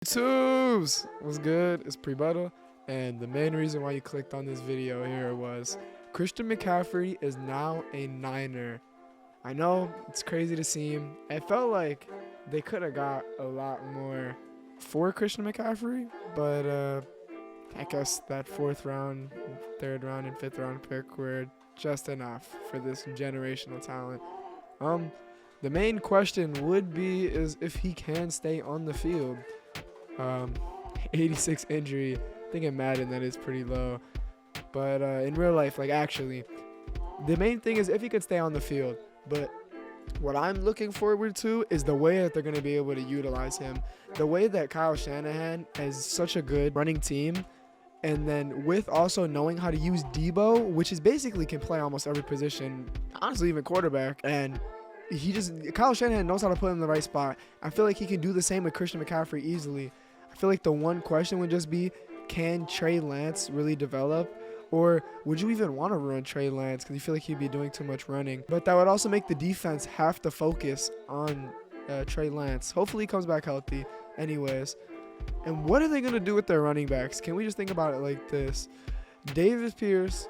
YouTubes, what's good? It's Pre-Buttle, and the main reason why you clicked on this video here was Christian McCaffrey is now a Niner. I know it's crazy to see him. It felt like they could have got a lot more for Christian McCaffrey, but I guess that 4th round, 3rd round, and 5th round pick were just enough for this generational talent. The main question would be is if he can stay on the field. 86 injury. I think in Madden that is pretty low. But in real life, like actually, the main thing is if he could stay on the field. But what I'm looking forward to is the way that they're going to be able to utilize him. The way that Kyle Shanahan has such a good running team. And then with also knowing how to use Debo, which is basically can play almost every position, honestly, even quarterback. And Kyle Shanahan knows how to put him in the right spot. I feel like he can do the same with Christian McCaffrey easily. I feel like the one question would just be, can Trey Lance really develop? Or would you even want to run Trey Lance because you feel like he'd be doing too much running? But that would also make the defense have to focus on Trey Lance. Hopefully he comes back healthy anyways. And what are they going to do with their running backs? Can we just think about it like this? Davis Pierce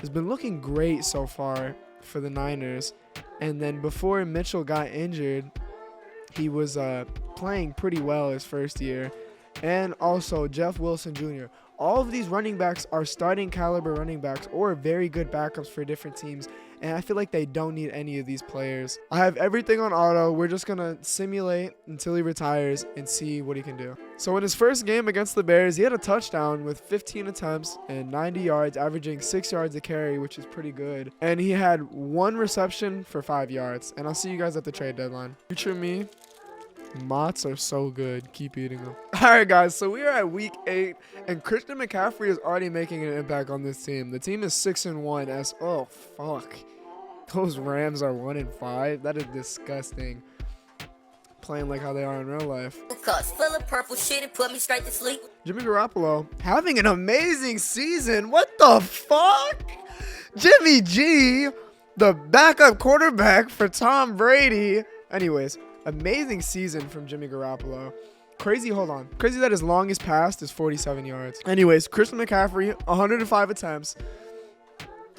has been looking great so far for the Niners. And then before Mitchell got injured, he was playing pretty well his first year. And also Jeff Wilson Jr. All of these running backs are starting caliber running backs or very good backups for different teams. And I feel like they don't need any of these players. I have everything on auto. We're just going to simulate until he retires and see what he can do. So in his first game against the Bears, he had a touchdown with 15 attempts and 90 yards, averaging 6 yards a carry, which is pretty good. And he had 1 reception for 5 yards. And I'll see you guys at the trade deadline. Future me. Mott's are so good. Keep eating them. All right, guys. So we are at week 8, and Christian McCaffrey is already making an impact on this team. The team is 6-1. Oh fuck, those Rams are 1-5. That is disgusting. Playing like how they are in real life. Cups full of purple shit and put me straight to sleep. Jimmy Garoppolo having an amazing season. What the fuck? Jimmy G, the backup quarterback for Tom Brady. Anyways. Amazing season from Jimmy Garoppolo. Crazy that his longest pass is 47 yards. Anyways, Christian McCaffrey, 105 attempts,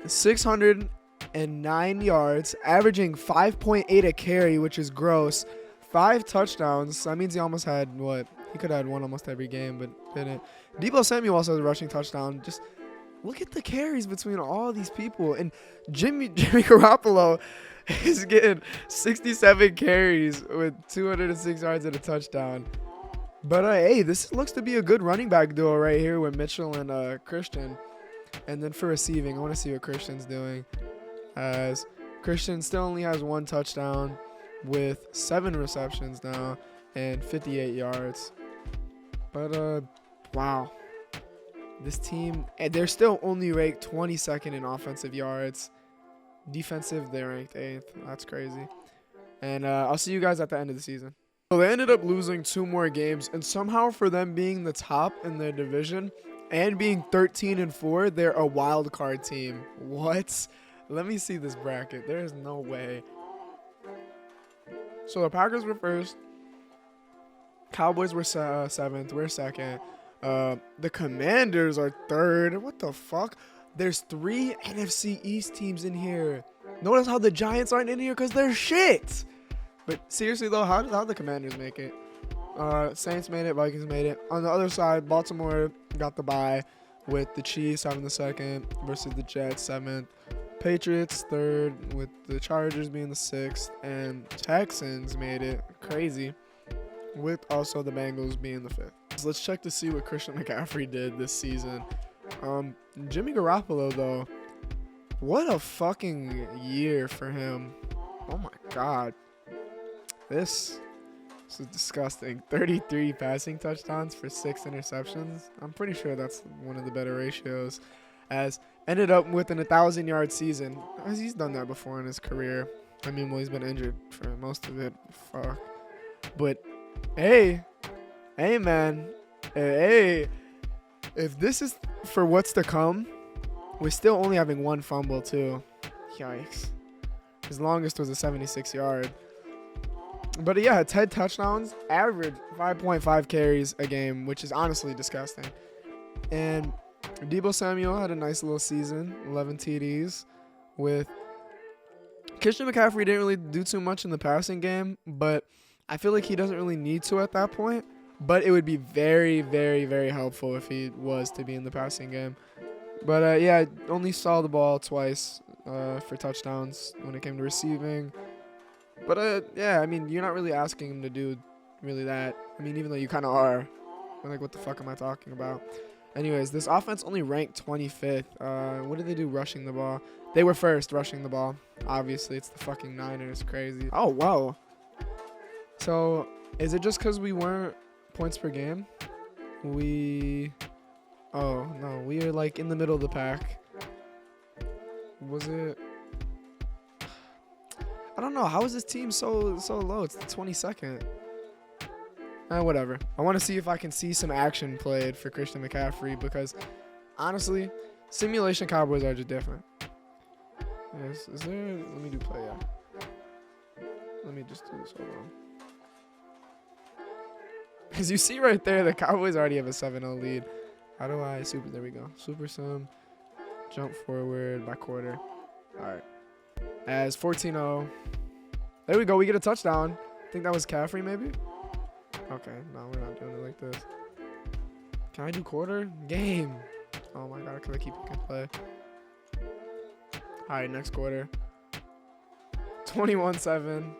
609 yards, averaging 5.8 a carry, which is gross. 5 touchdowns. That means he almost had what? He could have had 1 almost every game, but didn't. Debo Samuel also has a rushing touchdown. Just look at the carries between all these people. And Jimmy Garoppolo is getting 67 carries with 206 yards and a touchdown. But hey, this looks to be a good running back duo right here with Mitchell and Christian. And then for receiving, I want to see what Christian's doing. As Christian still only has 1 touchdown with 7 receptions now and 58 yards. But wow. This team, they're still only ranked 22nd in offensive yards. Defensive, they're ranked 8th. That's crazy. And I'll see you guys at the end of the season. So they ended up losing 2 more games, and somehow for them being the top in their division and being 13-4, they're a wild card team. What? Let me see this bracket. There is no way. So the Packers were 1st. Cowboys were 7th. We're 2nd. The Commanders are 3rd. What the fuck? There's 3 NFC East teams in here. Notice how the Giants aren't in here because they're shit. But seriously though, how did the Commanders make it? Saints made it. Vikings made it. On the other side, Baltimore got the bye with the Chiefs having the 2nd versus the Jets 7th. Patriots 3rd with the Chargers being the 6th. And Texans made it. Crazy. With also the Bengals being the 5th. So let's check to see what Christian McCaffrey did this season. Jimmy Garoppolo, though, what a fucking year for him. Oh, my God. This is disgusting. 33 passing touchdowns for 6 interceptions. I'm pretty sure that's one of the better ratios. As ended up with an 1,000-yard season. He's done that before in his career. I mean, well, he's been injured for most of it. Fuck. But, hey, man. Hey. If this is for what's to come, we're still only having 1 fumble, too. Yikes. His longest was a 76-yard. But yeah, 10 touchdowns, average 5.5 carries a game, which is honestly disgusting. And Deebo Samuel had a nice little season, 11 TDs. With Christian McCaffrey didn't really do too much in the passing game, but I feel like he doesn't really need to at that point. But it would be very, very, very helpful if he was to be in the passing game. But yeah, only saw the ball twice for touchdowns when it came to receiving. But yeah, I mean, you're not really asking him to do really that. I mean, even though you kind of are. I'm like, what the fuck am I talking about? Anyways, this offense only ranked 25th. What did they do rushing the ball? They were first rushing the ball. Obviously, it's the fucking Niners. Crazy. Oh, wow. So, is it just because we weren't points per game? Oh, no. We are, like, in the middle of the pack. Was it? I don't know. How is this team so low? It's the 22nd. Whatever. I want to see if I can see some action played for Christian McCaffrey because, honestly, simulation Cowboys are just different. Yes, is there? Let me do play. Yeah. Let me just do this. Hold on. As you see right there, the Cowboys already have a 7-0 lead. How do I super? There we go. Super sim. Jump forward by quarter. All right. As 14-0. There we go. We get a touchdown. I think that was Caffrey maybe. Okay, no, we're not doing it like this. Can I do quarter? Game. Oh my god, because I keep picking play. Alright, next quarter. 21-7.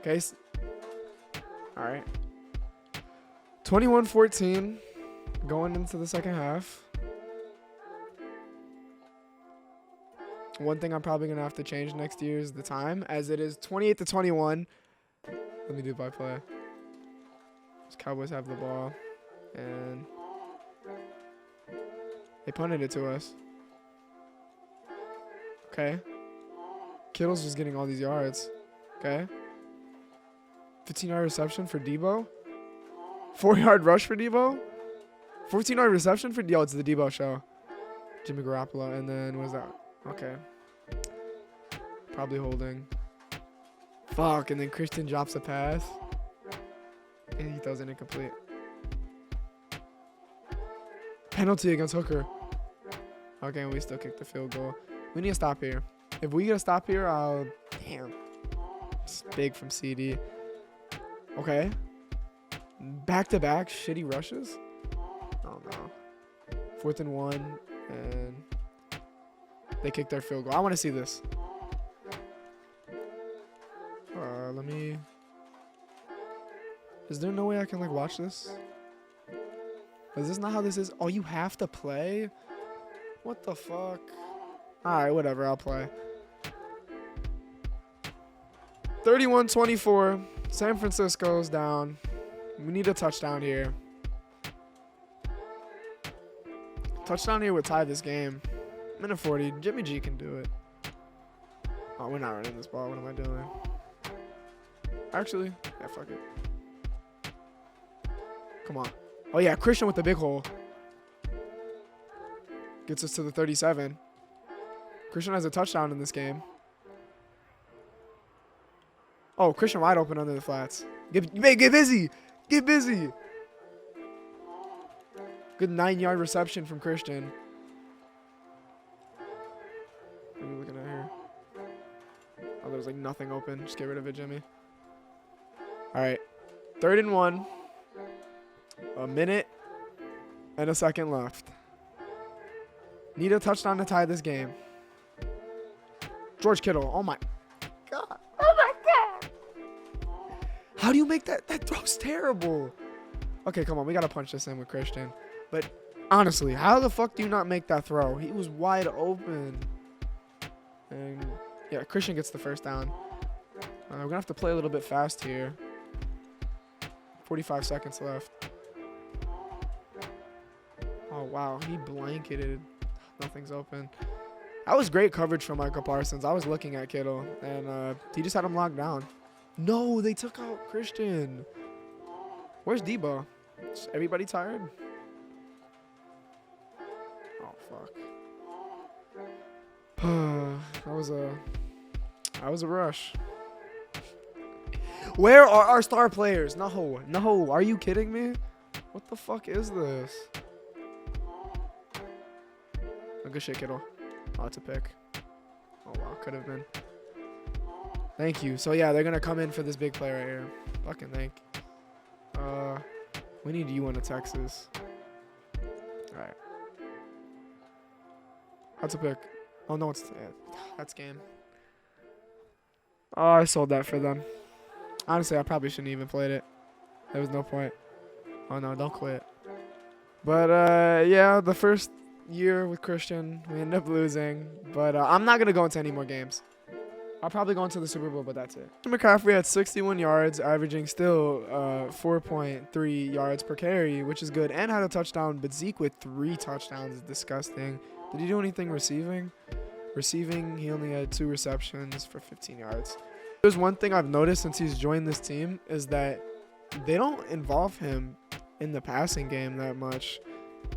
Okay. Alright. 21-14. Going into the second half. One thing I'm probably going to have to change next year is the time, as it is 28-21. Let me do by play. Cowboys have the ball, and they punted it to us. Okay. Kittle's just getting all these yards. Okay. 15-yard reception for Deebo. 4-yard rush for Deebo. 14-yard reception for Deebo. It's the Deebo show. Jimmy Garoppolo, and then what was that? Okay. Probably holding. Fuck, and then Christian drops a pass. And he throws it incomplete. Penalty against Hooker. Okay, and we still kick the field goal. We need to stop here. If we get a stop here, I'll... Damn. It's big from CD. Okay. Back-to-back shitty rushes? Oh, no. 4th and 1. And they kick their field goal. I want to see this. Let me... Is there no way I can, like, watch this? Is this not how this is? Oh, you have to play? What the fuck? Alright, whatever. I'll play. 31-24. San Francisco's down. We need a touchdown here. Touchdown here would tie this game. Minute 40. Jimmy G can do it. Oh, we're not running this ball. What am I doing? Actually, yeah, fuck it. Come on. Oh, yeah, Christian with the big hole. Gets us to the 37. Christian has a touchdown in this game. Oh, Christian wide open under the flats. Get busy. Get busy. Good 9-yard reception from Christian. What are you looking at here? Oh, there's like nothing open. Just get rid of it, Jimmy. All right. 3rd and 1. A minute and a second left. Need a touchdown to tie this game. George Kittle. Oh, my God. Oh, my God. How do you make that? That throw's terrible. Okay, come on. We got to punch this in with Christian. But honestly, how the fuck do you not make that throw? He was wide open. And, yeah, Christian gets the first down. We're going to have to play a little bit fast here. 45 seconds left. Oh, wow. He blanketed. Nothing's open. That was great coverage from Michael Parsons. I was looking at Kittle, and he just had him locked down. No, they took out Christian. Where's Deebo? Is everybody tired? Oh, fuck. that was a rush. Where are our star players? No, no. Are you kidding me? What the fuck is this? Oh, good shit, kiddo. Oh, it's a pick. Oh, wow. Could have been. Thank you. So, yeah, they're going to come in for this big play right here. Fucking thank you. We need you in the Texas. All right. That's a pick. Oh, no, it's... Yeah, that's game. Oh, I sold that for them. Honestly, I probably shouldn't even played it. There was no point. Oh, no, don't quit. But, yeah, the first year with Christian, we ended up losing. But I'm not going to go into any more games. I'll probably go into the Super Bowl, but that's it. McCaffrey had 61 yards, averaging still 4.3 yards per carry, which is good, and had a touchdown. But Zeke with 3 touchdowns is disgusting. Did he do anything receiving? Receiving, he only had 2 receptions for 15 yards. There's one thing I've noticed since he's joined this team is that they don't involve him in the passing game that much,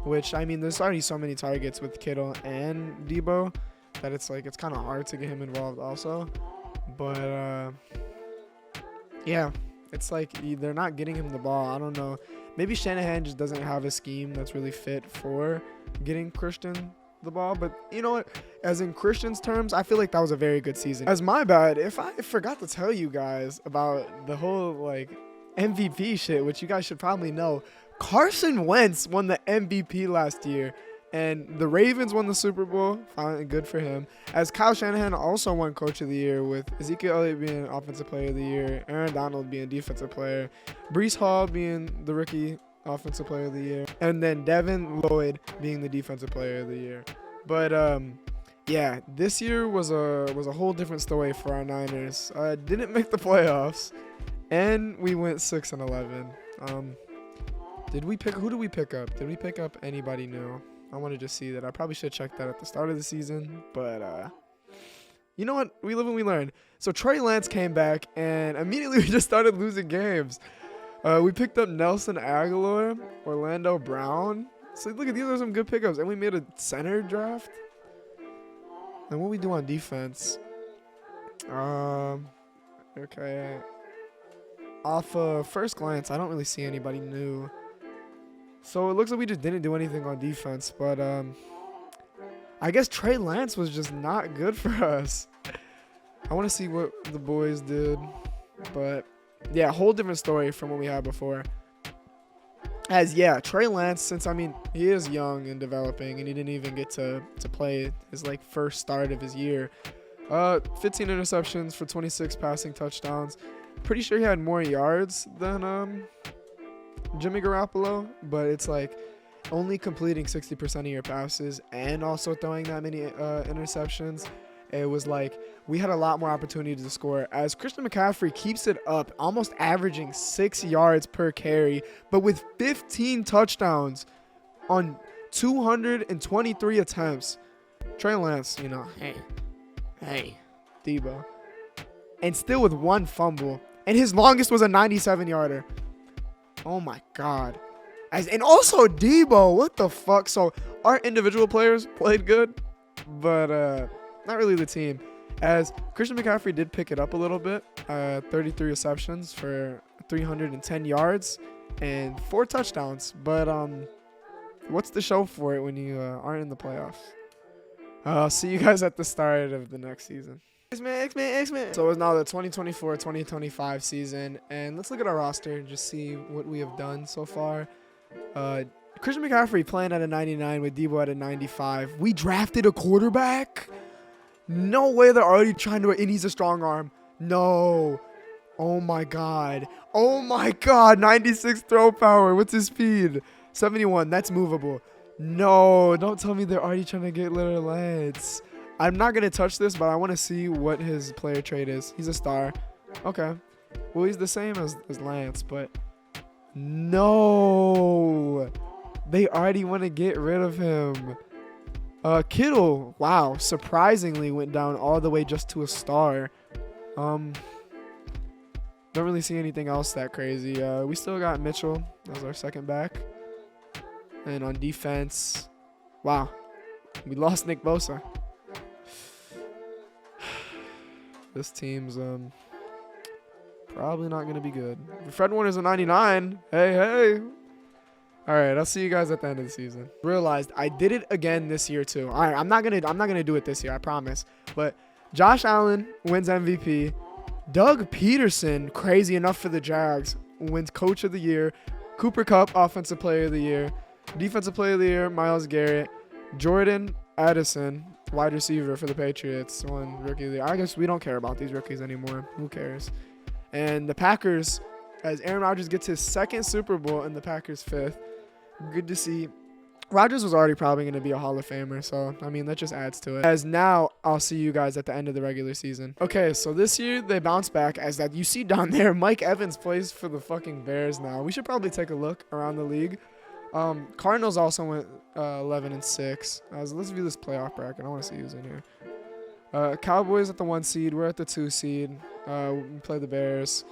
which, I mean, there's already so many targets with Kittle and Debo that it's like it's kind of hard to get him involved also. But yeah, it's like they're not getting him the ball. I don't know. Maybe Shanahan just doesn't have a scheme that's really fit for getting Christian the ball. But you know what? As in Christian's terms, I feel like that was a very good season. As my bad, if I forgot to tell you guys about the whole like MVP shit, which you guys should probably know. Carson Wentz won the MVP last year. And the Ravens won the Super Bowl. Finally, good for him. As Kyle Shanahan also won Coach of the Year, with Ezekiel Elliott being Offensive Player of the Year, Aaron Donald being Defensive Player, Breece Hall being the Rookie Offensive Player of the Year, and then Devin Lloyd being the Defensive Player of the Year. But yeah, this year was a whole different story for our Niners. Didn't make the playoffs, and we went 6-11. Did we pick? Who did we pick up? Did we pick up anybody new? I want to just see that. I probably should check that at the start of the season. But, you know what? We live and we learn. So, Trey Lance came back, and immediately we just started losing games. We picked up Nelson Aguilar, Orlando Brown. So, look at these are some good pickups. And we made a center draft. And what we do on defense? Okay. Off first glance, I don't really see anybody new. So it looks like we just didn't do anything on defense, but I guess Trey Lance was just not good for us. I want to see what the boys did, but yeah, whole different story from what we had before. As yeah, Trey Lance, since I mean he is young and developing, and he didn't even get to play his like first start of his year. 15 interceptions for 26 passing touchdowns. Pretty sure he had more yards than Jimmy Garoppolo, but it's like only completing 60% of your passes and also throwing that many interceptions. It was like we had a lot more opportunity to score, as Christian McCaffrey keeps it up, almost averaging 6 yards per carry, but with 15 touchdowns on 223 attempts. Trey Lance, you know, hey, Debo, and still with 1 fumble, and his longest was a 97-yarder. Oh my God. And also Debo, what the fuck? So our individual players played good, but not really the team. As Christian McCaffrey did pick it up a little bit, 33 receptions for 310 yards and 4 touchdowns. But what's the show for it when you aren't in the playoffs? I'll see you guys at the start of the next season. X-Men. So it's now the 2024-2025 season, and let's look at our roster and just see what we have done so far. Christian McCaffrey playing at a 99 with Debo at a 95. We drafted a quarterback? No way they're already trying to, and he's a strong arm. No. Oh my God. 96 throw power. What's his speed? 71. That's movable. No, don't tell me they're already trying to get Little Lance. I'm not going to touch this, but I want to see what his player trait is. He's a star. Okay. Well, he's the same as Lance, but no. They already want to get rid of him. Kittle, wow, surprisingly went down all the way just to a star. Don't really see anything else that crazy. We still got Mitchell as our second back. And on defense, wow, we lost Nick Bosa. This team's Probably not going to be good. Fred Warner's a 99. Hey. All right, I'll see you guys at the end of the season. Realized I did it again this year too. All right, I'm not gonna do it this year, I promise. But Josh Allen wins MVP. Doug Peterson, crazy enough for the Jags, wins Coach of the Year. Cooper Kupp, Offensive Player of the Year. Defensive Player of the Year, Myles Garrett. Jordan Addison, wide receiver for the Patriots, won Rookie of the Year. I guess we don't care about these rookies anymore. Who cares? And the Packers, as Aaron Rodgers gets his second Super Bowl and the Packers' fifth. Good to see. Rodgers was already probably going to be a Hall of Famer, so, I mean, that just adds to it. As now, I'll see you guys at the end of the regular season. Okay, so this year, they bounce back as that you see down there, Mike Evans plays for the fucking Bears now. We should probably take a look around the league. Cardinals also went 11-6. Let's view this playoff bracket. I want to see who's in here. Cowboys at the 1 seed. We're at the 2 seed. We play the Bears.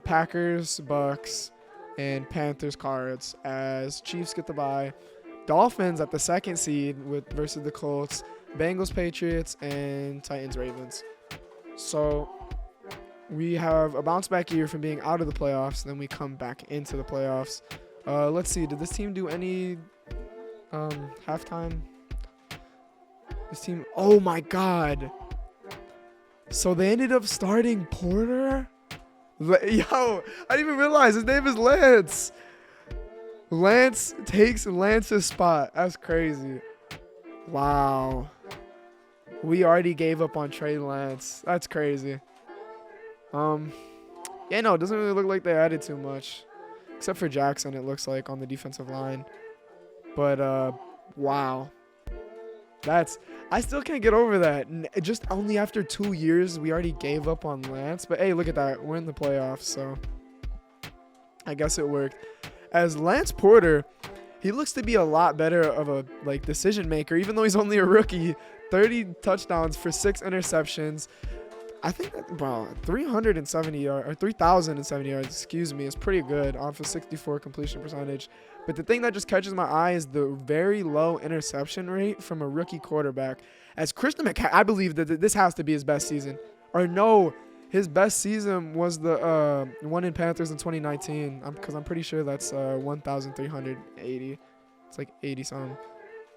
Packers, Bucks, and Panthers, Cards, as Chiefs get the bye. Dolphins at the 2nd seed versus the Colts. Bengals, Patriots, and Titans, Ravens. So we have a bounce back year from being out of the playoffs. Then we come back into the playoffs. Let's see. Did this team do any halftime? This team. Oh my God. So they ended up starting Porter. Yo, I didn't even realize his name is Lance. Lance takes Lance's spot. That's crazy. Wow. We already gave up on Trey Lance. That's crazy. Yeah, no, it doesn't really look like they added too much. Except for Jackson, it looks like, on the defensive line. But, wow. I still can't get over that. Just only after 2 years, we already gave up on Lance. But, hey, look at that. We're in the playoffs, so I guess it worked. As Lance Porter, he looks to be a lot better of a, decision maker, even though he's only a rookie. 30 touchdowns for 6 interceptions. I think that, 370 yards, or 3,070 yards, is pretty good off a 64 completion percentage. But the thing that just catches my eye is the very low interception rate from a rookie quarterback. As Christan McCaffrey, I believe that this has to be his best season. Or no, his best season was the one in Panthers in 2019. Because I'm pretty sure that's 1,380. It's like 80-something.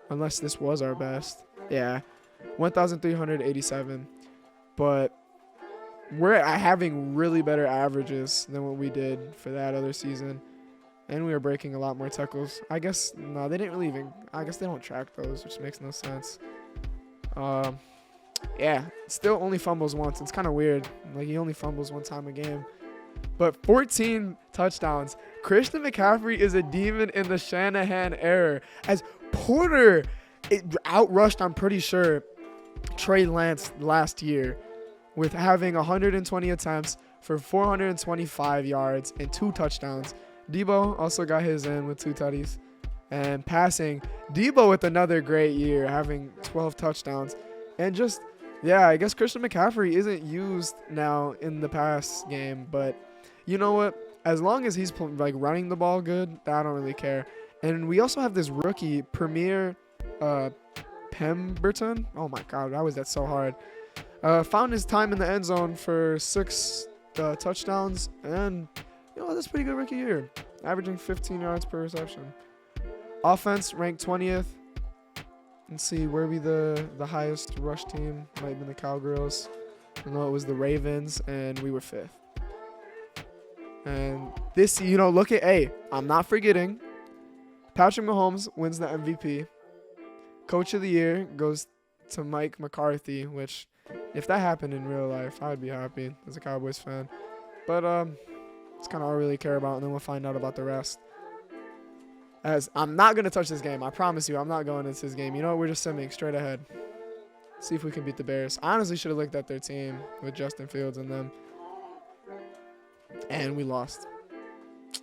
Unless this was our best. Yeah, 1,387. But we're having really better averages than what we did for that other season. And we were breaking a lot more tackles. I guess, no, they didn't really even, I guess they don't track those, which makes no sense. Yeah, still only fumbles once. It's kind of weird. He only fumbles 1 time a game. But 14 touchdowns. Christan McCaffrey is a demon in the Shanahan era. As Porter outrushed, I'm pretty sure, Trey Lance last year with having 120 attempts for 425 yards and 2 touchdowns. Debo also got his in with 2 tutties. And passing, Debo with another great year, having 12 touchdowns. And just, yeah, I guess Christan McCaffrey isn't used now in the pass game. But you know what? As long as he's running the ball good, I don't really care. And we also have this rookie, Premier Pemberton. Oh my God, that's so hard. Found his time in the end zone for 6 touchdowns. And that's a pretty good rookie year. Averaging 15 yards per reception. Offense ranked 20th. Let's see, where we the highest rush team? Might have been the Cowgirls. No, it was the Ravens, and we were 5th. And this, look at, I'm not forgetting. Patrick Mahomes wins the MVP. Coach of the Year goes to Mike McCarthy, which, if that happened in real life, I would be happy as a Cowboys fan. But, it's kind of all I really care about, and then we'll find out about the rest. As I'm not going to touch this game. I promise you, I'm not going into this game. We're just simming straight ahead. See if we can beat the Bears. I honestly should have looked at their team with Justin Fields and them. And we lost.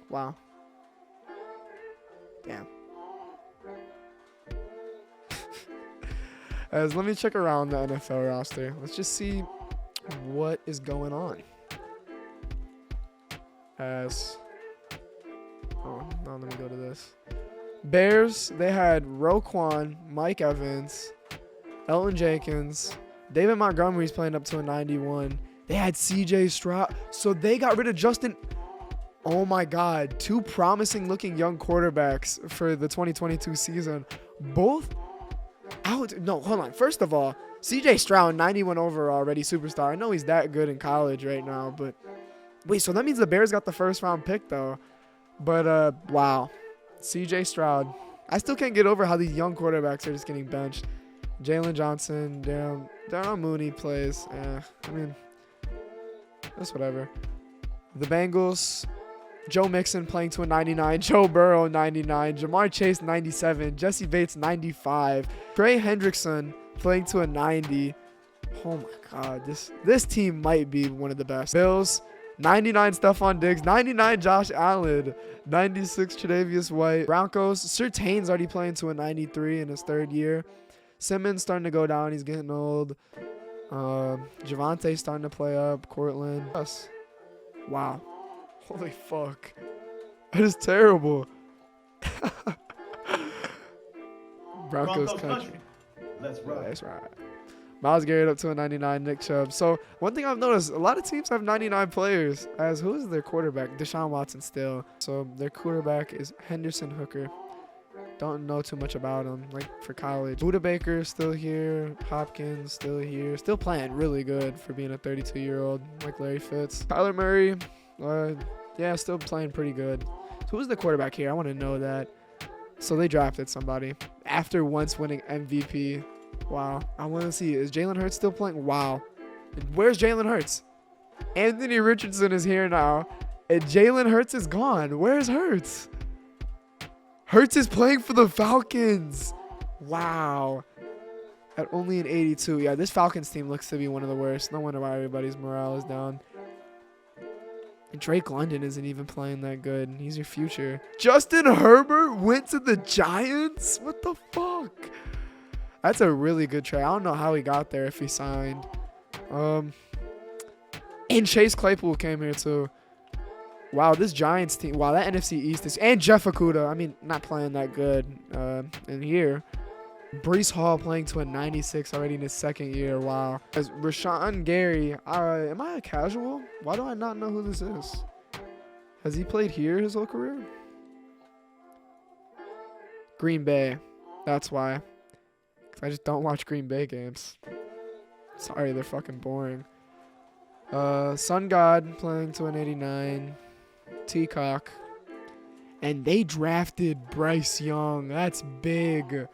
Wow. Damn. As let me check around the NFL roster. Let's just see what is going on. Let me go to this. Bears, they had Roquan, Mike Evans, Elton Jenkins, David Montgomery's playing up to a 91, They had CJ Stroud. So they got rid of Justin. Oh my God. 2 promising looking young quarterbacks for the 2022 season. Both out. No, hold on. First of all, CJ Stroud, 91 overall already, superstar. I know he's that good in college right now, but wait, so that means the Bears got the first round pick though. But wow. CJ Stroud. I still can't get over how these young quarterbacks are just getting benched. Jalen Johnson, Darnell Mooney plays. I mean, that's whatever. The Bengals, Joe Mixon playing to a 99, Joe Burrow 99, Jamar Chase 97, Jesse Bates 95, Trey Hendrickson playing to a 90. Oh my God, this team might be one of the best. Bills, 99 Stephon Diggs, 99 Josh Allen, 96 Tre'Davious White. Broncos, Surtain's already playing to a 93 in his 3rd year. Simmons starting to go down, he's getting old. Javonte's starting to play up. Cortland. Yes. Wow. Holy fuck. That is terrible. Broncos country. Let's ride. That's right. Myles Garrett up to a 99, Nick Chubb. So one thing I've noticed, a lot of teams have 99 players. As who is their quarterback? Deshaun Watson still. So their quarterback is Henderson Hooker. Don't know too much about him, like for college. Buda Baker still here. Hopkins still here. Still playing really good for being a 32-year-old, like Larry Fitz. Kyler Murray, yeah, still playing pretty good. So who's the quarterback here? I want to know that. So they drafted somebody after once winning MVP. Wow. I want to see, is Jalen Hurts still playing? Wow. Where's Jalen Hurts? Anthony Richardson is here now, and Jalen Hurts is gone. Where's Hurts? Hurts is playing for the Falcons. Wow. At only an 82. Yeah, this Falcons team looks to be one of the worst. No wonder why everybody's morale is down. And Drake London isn't even playing that good. He's your future. Justin Herbert went to the Giants? What the fuck? That's a really good trade. I don't know how he got there if he signed. And Chase Claypool came here too. Wow, this Giants team. Wow, that NFC East is. And Jeff Okuda. I mean, not playing that good in here. Breece Hall playing to a 96 already in his 2nd year. Wow. As Rashawn Gary. Am I a casual? Why do I not know who this is? Has he played here his whole career? Green Bay. That's why. I just don't watch Green Bay games. Sorry, they're fucking boring. Sun God playing to an 89. Teacock. And they drafted Bryce Young. That's big.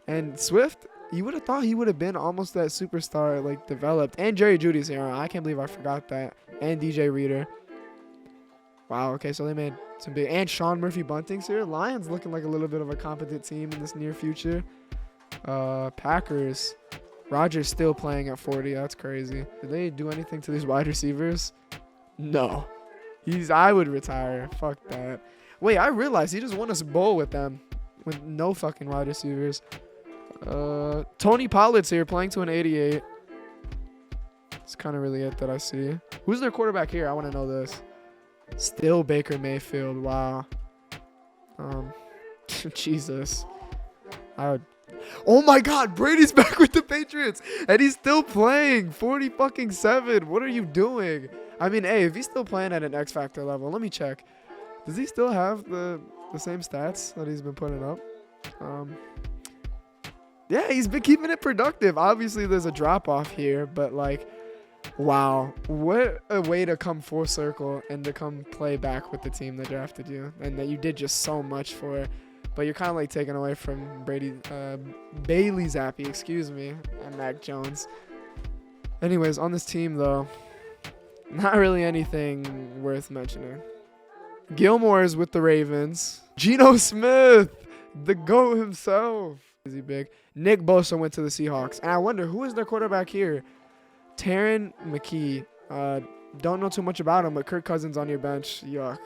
And Swift, you would have thought he would have been almost that superstar, like, developed. And Jerry Jeudy's here. I can't believe I forgot that. And DJ Reader. Wow, okay, so they made some big. And Sean Murphy Bunting's here. Lions looking like a little bit of a competent team in this near future. Packers. Rodgers still playing at 40. That's crazy. Did they do anything to these wide receivers? No. I would retire. Fuck that. Wait, I realized he just won us a bowl with them. With no fucking wide receivers. Tony Pollard's here playing to an 88. That's kind of really it that I see. Who's their quarterback here? I want to know this. Still Baker Mayfield. Wow. Jesus. Oh my God, Brady's back with the Patriots, and he's still playing 40-7. What are you doing? I mean, hey, if he's still playing at an X Factor level, let me check. Does he still have the same stats that he's been putting up? Yeah, he's been keeping it productive. Obviously, there's a drop off here, but like, wow, what a way to come full circle and to come play back with the team that drafted you and that you did just so much for. But you're kind of like taken away from Bailey Zappi, excuse me, and Mac Jones. Anyways, on this team, though, not really anything worth mentioning. Gilmore is with the Ravens. Geno Smith, the GOAT himself. Is he big? Nick Bosa went to the Seahawks. And I wonder, who is their quarterback here? Taron McKee. Don't know too much about him, but Kirk Cousins on your bench. Yuck.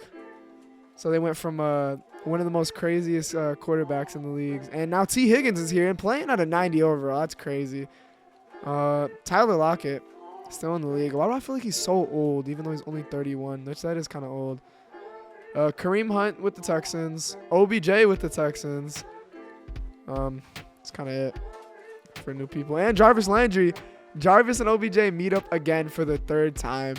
So they went from one of the most craziest quarterbacks in the leagues. And now T. Higgins is here and playing at a 90 overall. That's crazy. Tyler Lockett, still in the league. Why do I feel like he's so old, even though he's only 31? Which that is kind of old. Kareem Hunt with the Texans. OBJ with the Texans. That's kind of it for new people. And Jarvis Landry Jarvis and OBJ meet up again for the third time.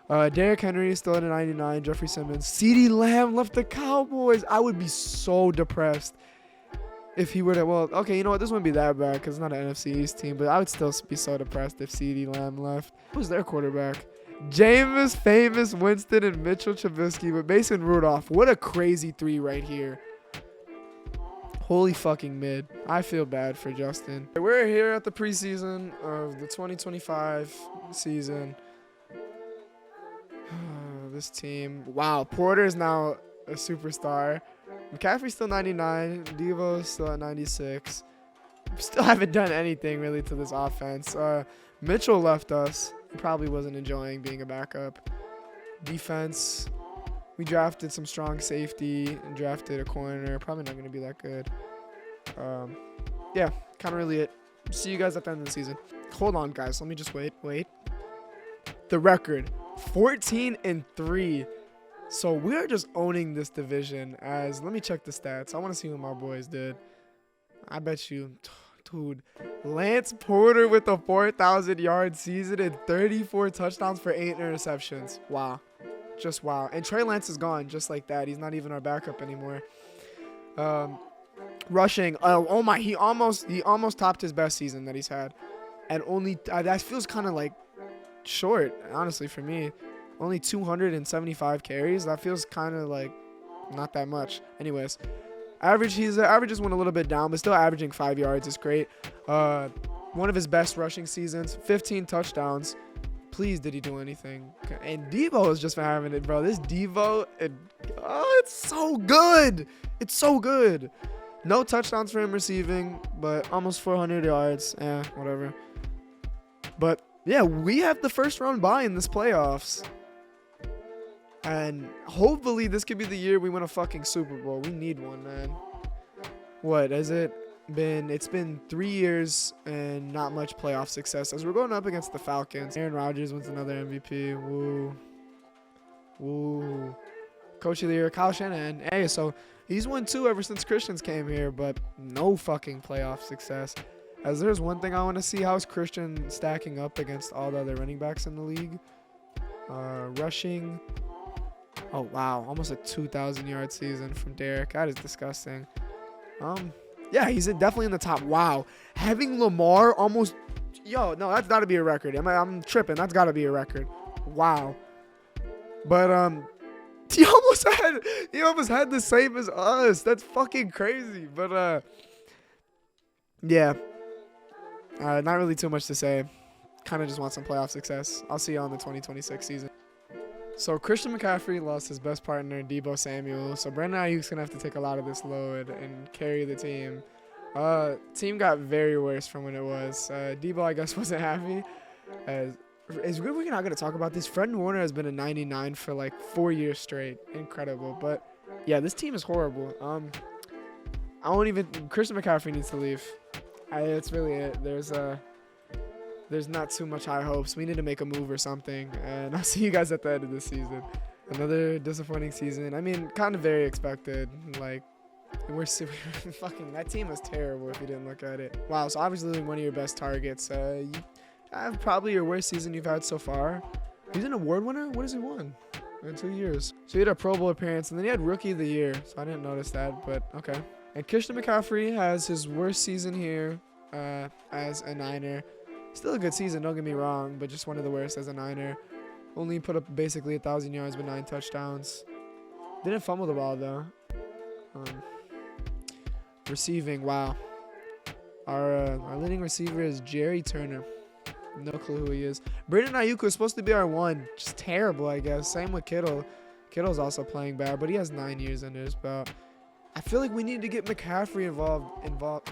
Derrick Henry still at a 99. Jeffrey Simmons. CeeDee Lamb left the Cowboys. I would be so depressed if he were to. Well, okay, you know what? This wouldn't be that bad because it's not an NFC East team, but I would still be so depressed if CeeDee Lamb left. Who's their quarterback? Jameis, famous Winston, and Mitchell Trubisky, but Mason Rudolph. What a crazy three right here. Holy fucking mid. I feel bad for Justin. We're here at the preseason of the 2025 season. This team. Wow. Porter is now a superstar. McCaffrey's still 99. Devo's still at 96. Still haven't done anything really to this offense. Mitchell left us. He probably wasn't enjoying being a backup. Defense. We drafted some strong safety and drafted a corner. Probably not going to be that good. Yeah, kind of really it. See you guys at the end of the season. Hold on, guys. Let me just wait. The record, 14-3. So we're just owning this division. Let me check the stats. I want to see what my boys did. I bet you, dude, Lance Porter with a 4,000-yard season and 34 touchdowns for 8 interceptions. Wow. Just wow. And Trey Lance is gone just like that. He's not even our backup anymore. Rushing. Oh my, he almost topped his best season that he's had. And only that feels kind of like short, honestly, for me. Only 275 carries. That feels kind of like not that much. Anyways, averages went a little bit down, but still averaging 5 yards is great. One of his best rushing seasons, 15 touchdowns. Please, did he do anything? And Devo is just having it, bro. This Devo, it's so good. It's so good. No touchdowns for him receiving, but almost 400 yards. Whatever. But yeah, we have the first round bye in this playoffs. And hopefully this could be the year we win a fucking Super Bowl. We need one, man. What has it been? It's been 3 years and not much playoff success as we're going up against the Falcons. Aaron Rodgers wins another MVP. Woo. Coach of the year, Kyle Shanahan. Hey, so he's won 2 ever since Christians came here, but no fucking playoff success. As there's one thing I want to see, how is Christian stacking up against all the other running backs in the league? Rushing. Oh, wow. Almost a 2,000-yard season from Derek. That is disgusting. Yeah, he's definitely in the top. Wow. Having Lamar almost... Yo, no, that's got to be a record. I'm tripping. That's got to be a record. Wow. But, he almost had the same as us. That's fucking crazy. But, yeah. Not really too much to say. Kind of just want some playoff success. I'll see you on the 2026 season. So Christian McCaffrey lost his best partner, Deebo Samuel. So Brandon Ayuk's going to have to take a lot of this load and carry the team. Team got very worse from when it was. Deebo, I guess, wasn't happy. It's good we're not going to talk about this. Fred Warner has been a 99 for like 4 years straight. Incredible. But, yeah, this team is horrible. Christian McCaffrey needs to leave. It's really it. There's not too much high hopes. We need to make a move or something. And I'll see you guys at the end of this season. Another disappointing season. I mean, kind of very expected. Like, fucking, that team was terrible if you didn't look at it. Wow, so obviously one of your best targets. You have probably your worst season you've had so far. He's an award winner? What has he won? In 2 years. So he had a Pro Bowl appearance, and then he had Rookie of the Year. So I didn't notice that, but okay. And Christian McCaffrey has his worst season here as a Niner. Still a good season, don't get me wrong, but just one of the worst as a Niner. Only put up basically 1,000 yards with 9 touchdowns. Didn't fumble the ball, though. Receiving, wow. Our leading receiver is Jerry Turner. No clue who he is. Brandon Ayuk was supposed to be our one. Just terrible, I guess. Same with Kittle. Kittle's also playing bad, but he has 9 years under his belt. I feel like we need to get McCaffrey involved.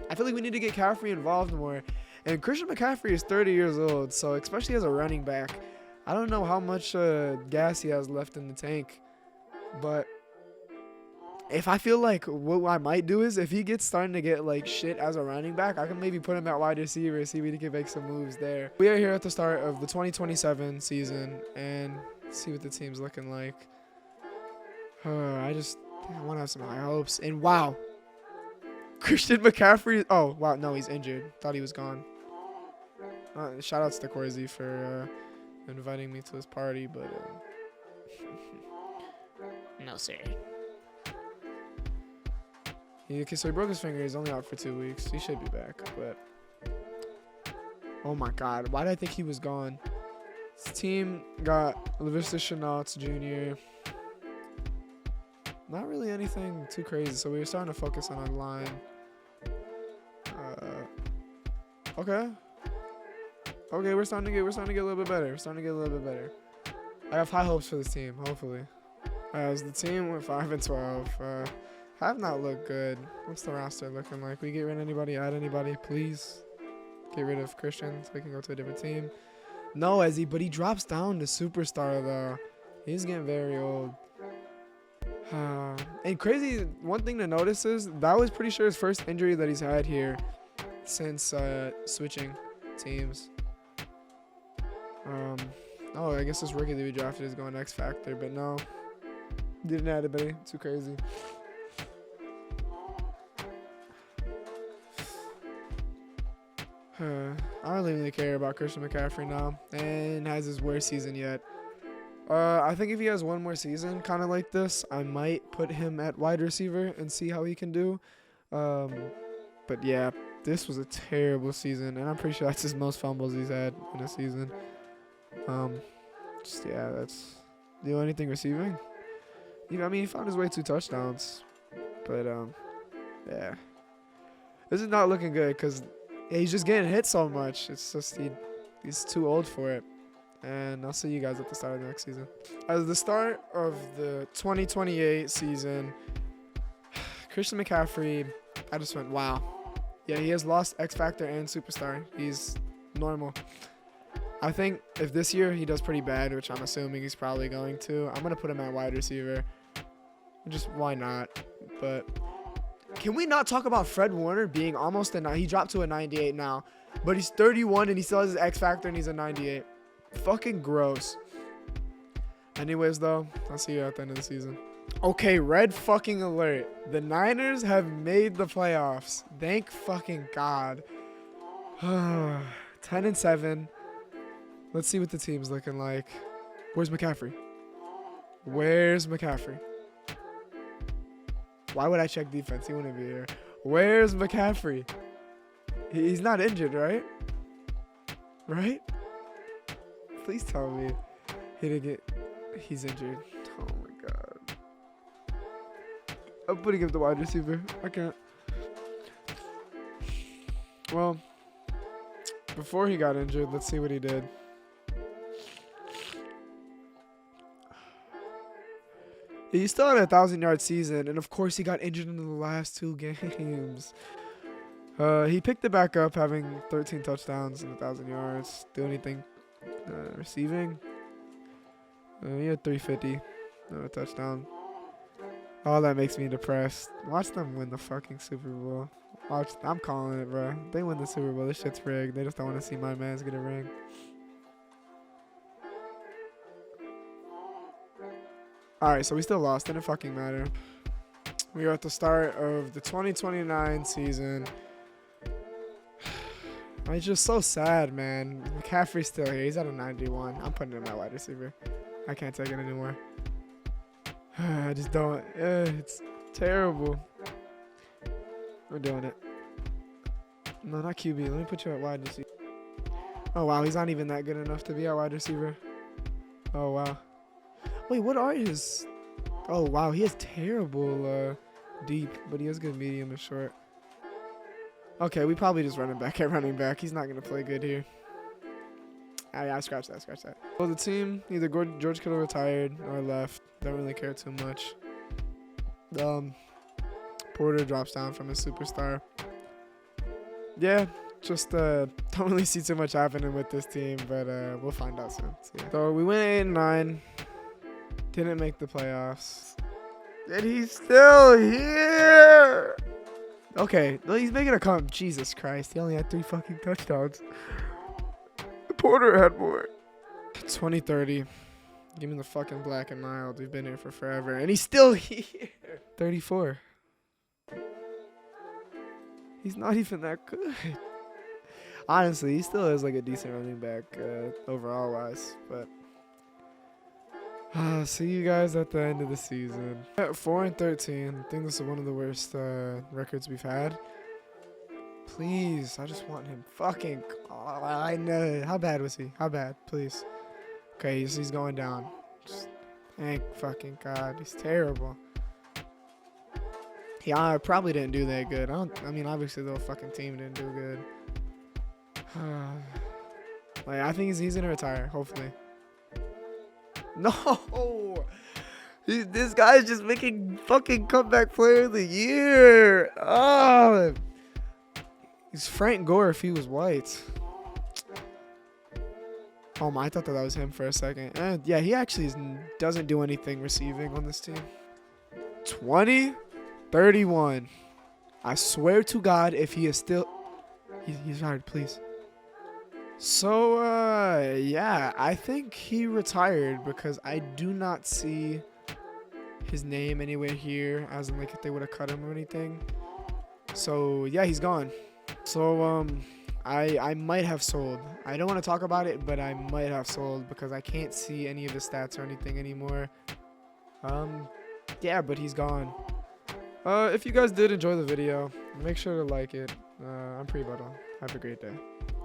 I feel like we need to get McCaffrey involved more. And Christian McCaffrey is 30 years old, so especially as a running back, I don't know how much gas he has left in the tank. But if I feel like what I might do is if he gets starting to get like shit as a running back, I can maybe put him at wide receiver, see if he can make some moves there. We are here at the start of the 2027 season and see what the team's looking like. I want to have some high hopes. And wow, Christian McCaffrey. Oh, wow. No, he's injured. Thought he was gone. Shout outs to Corsi for inviting me to his party, but No, sir. okay, so he broke his finger. He's only out for 2 weeks. He should be back, but oh my God, why did I think he was gone? His team got LaVista Chenault Jr. Not really anything too crazy, so we were starting to focus on our line. Okay, we're starting to get a little bit better. I have high hopes for this team. Hopefully, as the team went 5-12. Have not looked good. What's the roster looking like? We get rid of anybody? Add anybody, please? Get rid of Christian so we can go to a different team. No, Ezzy, but he drops down to superstar though. He's getting very old. And crazy, one thing to notice is that was pretty sure his first injury that he's had here since switching teams. Oh, I guess this rookie that we drafted is going X Factor, but no, didn't add anybody. Too crazy. I don't really care about Christian McCaffrey now, and has his worst season yet. I think if he has one more season kind of like this, I might put him at wide receiver and see how he can do. But yeah, this was a terrible season, and I'm pretty sure that's his most fumbles he's had in a season. That's do anything receiving. I mean, he found his way 2 touchdowns, but yeah, this is not looking good because he's just getting hit so much. It's just he's too old for it. And I'll see you guys at the start of the next season. As the start of the 2028 season, Christian McCaffrey, I just went, wow. Yeah, he has lost X Factor and Superstar. He's normal. I think if this year he does pretty bad, which I'm assuming he's probably going to, I'm going to put him at wide receiver. Just why not? But can we not talk about Fred Warner being almost he dropped to a 98 now, but he's 31 and he still has his X Factor and he's a 98. Fucking gross. Anyways, though, I'll see you at the end of the season. Okay, red fucking alert. The Niners have made the playoffs. Thank fucking God. 10-7. Let's see what the team's looking like. Where's McCaffrey? Why would I check defense? He wouldn't be here. Where's McCaffrey? He's not injured, right? Right? Please tell me he's injured. Oh my God. I'm putting him the wide receiver. I can't. Well, before he got injured, let's see what he did. He still had a 1,000-yard season, and of course he got injured in the last 2 games. He picked it back up, having 13 touchdowns and 1,000 yards. Do anything receiving? He had 350, no touchdown. Oh, that makes me depressed. Watch them win the fucking Super Bowl. I'm calling it, bro. They win the Super Bowl. This shit's rigged. They just don't want to see my mans get a ring. Alright, so we still lost. Didn't fucking matter. We are at the start of the 2029 season. It's just so sad, man. McCaffrey's still here. He's at a 91. I'm putting him at wide receiver. I can't take it anymore. I just don't. It's terrible. We're doing it. No, not QB. Let me put you at wide receiver. Oh, wow. He's not even that good enough to be at wide receiver. Oh, wow. Wait, what are his? Oh, wow. He has terrible deep, but he has good medium and short. Okay, we probably just running back at running back. He's not going to play good here. I scratch that. Well, the team, either George Kittle retired or left. Don't really care too much. Porter drops down from his superstar. Yeah, just don't really see too much happening with this team, but we'll find out soon. So we went 8-9. Didn't make the playoffs. And he's still here. Okay, he's making a come. Jesus Christ, he only had 3 fucking touchdowns. Porter had more. 2030. Give me the fucking black and mild. We've been here for forever. And he's still here. 34. He's not even that good. Honestly, he still is like a decent running back overall wise. But see you guys at the end of the season. At 4-13. I think this is one of the worst records we've had. Please, I just want him fucking. Oh, I know. How bad was he? How bad? Please. Okay, he's going down. Just, thank fucking God. He's terrible. He probably didn't do that good. I mean, obviously the whole fucking team didn't do good. Like, I think he's gonna retire. Hopefully. No. This guy's just making fucking comeback player of the year. Oh. He's Frank Gore if he was white. Oh my, I thought that was him for a second. Yeah, he actually doesn't do anything receiving on this team. 20-31. I swear to God, if he is still... He's retired, please. So, yeah, I think he retired because I do not see his name anywhere here, as in, like, if they would have cut him or anything. So, yeah, he's gone. So, I might have sold. I don't want to talk about it, but I might have sold because I can't see any of the stats or anything anymore. Yeah, but he's gone. If you guys did enjoy the video, make sure to like it. I'm Pre-Buttle. Have a great day.